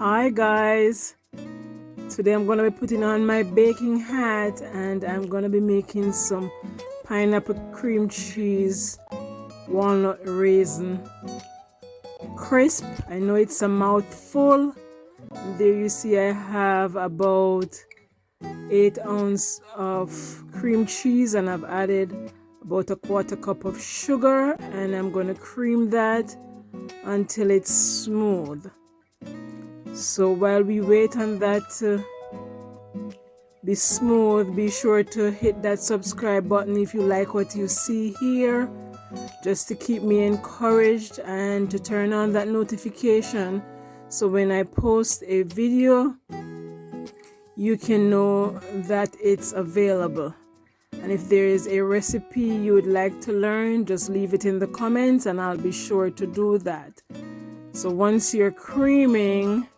Hi guys, today I'm gonna be putting on my baking hat and I'm gonna be making some pineapple cream cheese walnut raisin crisp. I know it's a mouthful. There you see I have about 8 ounces of cream cheese and I've added about a quarter cup of sugar, and I'm going to cream that until it's smooth. So while we wait on that to be smooth, be sure to hit that subscribe button if you like what you see here, just to keep me encouraged, and to turn on that notification so when I post a video you can know that it's available. And if there is a recipe you would like to learn, just leave it in the comments and I'll be sure to do that. So once you're creaming,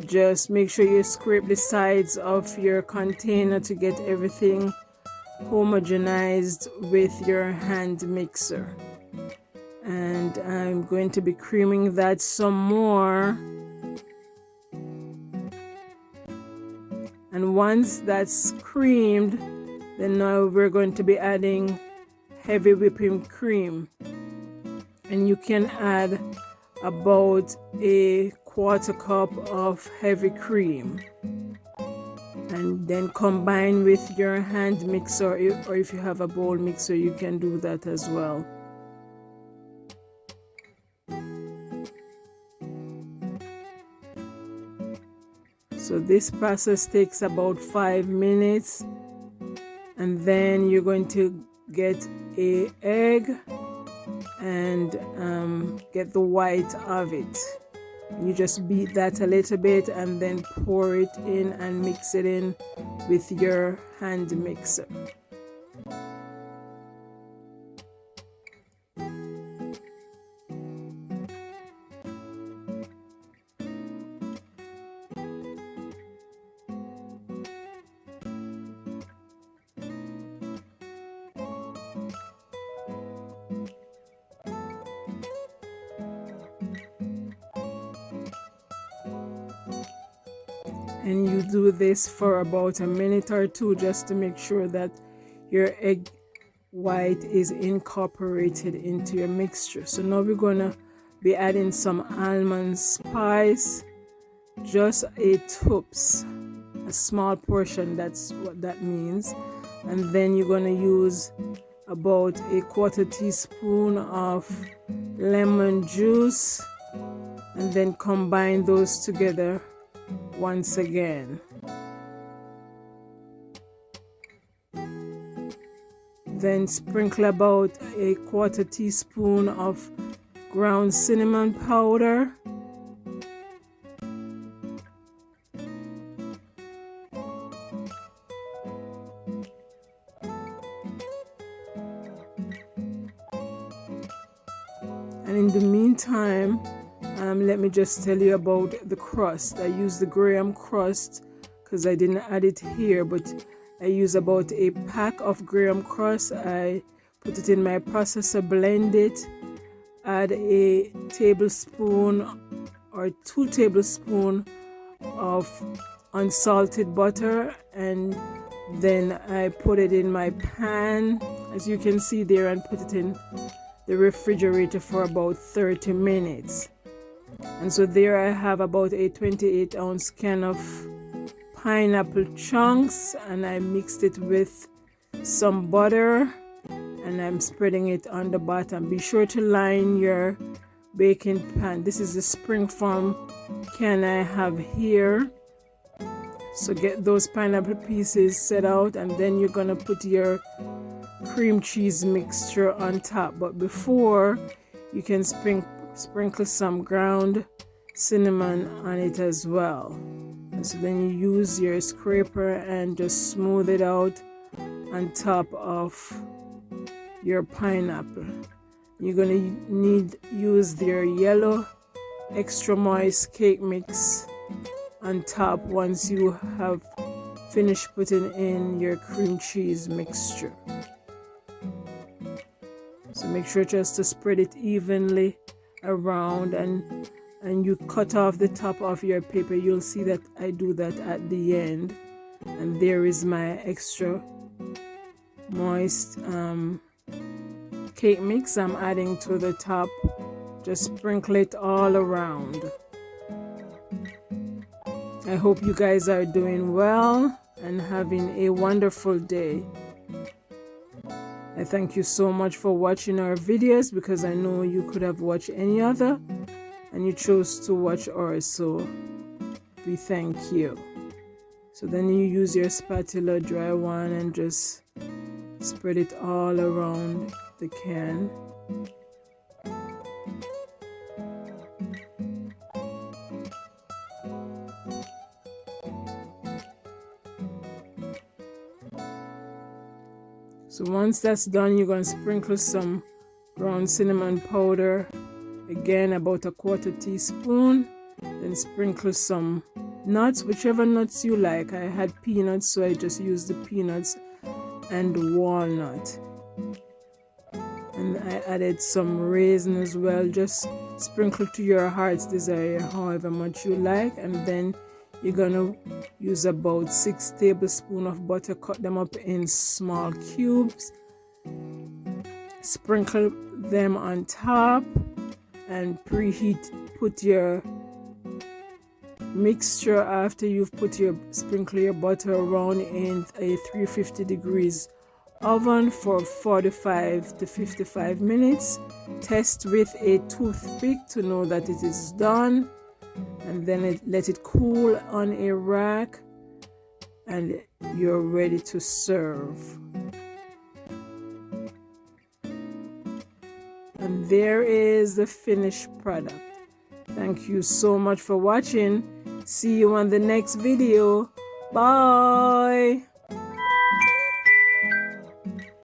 just make sure you scrape the sides of your container to get everything homogenized with your hand mixer. And I'm going to be creaming that some more. And once that's creamed, then now we're going to be adding heavy whipping cream. And you can add about a quarter cup of heavy cream. And then combine with your hand mixer, or if you have a bowl mixer, you can do that as well. So this process takes about 5 minutes. And then you're going to get an egg and get the white of it. You just beat that a little bit and then pour it in and mix it in with your hand mixer. And you do this for about a minute or two just to make sure that your egg white is incorporated into your mixture. So now we're gonna be adding some almond spice, just a toops, a small portion, that's what that means. And then you're gonna use about a quarter teaspoon of lemon juice, and then combine those together once again. Then sprinkle about a quarter teaspoon of ground cinnamon powder, and in the meantime, let me just tell you about the crust. I use the graham crust because I didn't add it here, but I use about a pack of graham crust. I put it in my processor, blend it, add a tablespoon or 2 tablespoons of unsalted butter, and then I put it in my pan, as you can see there, and put it in the refrigerator for about 30 minutes. And so there I have about a 28-ounce can of pineapple chunks, and I mixed it with some butter and I'm spreading it on the bottom. Be sure to line your baking pan. This is the spring form can I have here. So get those pineapple pieces set out, and then you're gonna put your cream cheese mixture on top. But before, you can sprinkle some ground cinnamon on it as well. And so then you use your scraper and just smooth it out on top of your pineapple. You're gonna use your yellow extra moist cake mix on top once you have finished putting in your cream cheese mixture. So make sure just to spread it evenly around, and and you cut off the top of your paper. You'll see that I do that at the end. And there is my extra moist cake mix I'm adding to the top. Just sprinkle it all around. I hope you guys are doing well and having a wonderful day. I thank you so much for watching our videos, because I know you could have watched any other and you chose to watch ours, so we thank you. So then you use your spatula, dry one, and just spread it all around the can. So once that's done, you're going to sprinkle some ground cinnamon powder, again about a 1/4 teaspoon. Then sprinkle some nuts, whichever nuts you like. I had peanuts, so I just used the peanuts, and walnut. And I added some raisin as well. Just sprinkle to your heart's desire, however much you like. And then you're gonna use about 6 tablespoons of butter, cut them up in small cubes, sprinkle them on top, and preheat. Put your mixture, after you've sprinkle your butter around, in a 350 degrees oven for 45 to 55 minutes. Test with a toothpick to know that it is done, and then let it cool on a rack, and you're ready to serve. And there is the finished product. Thank you so much for watching. See you on the next video. Bye.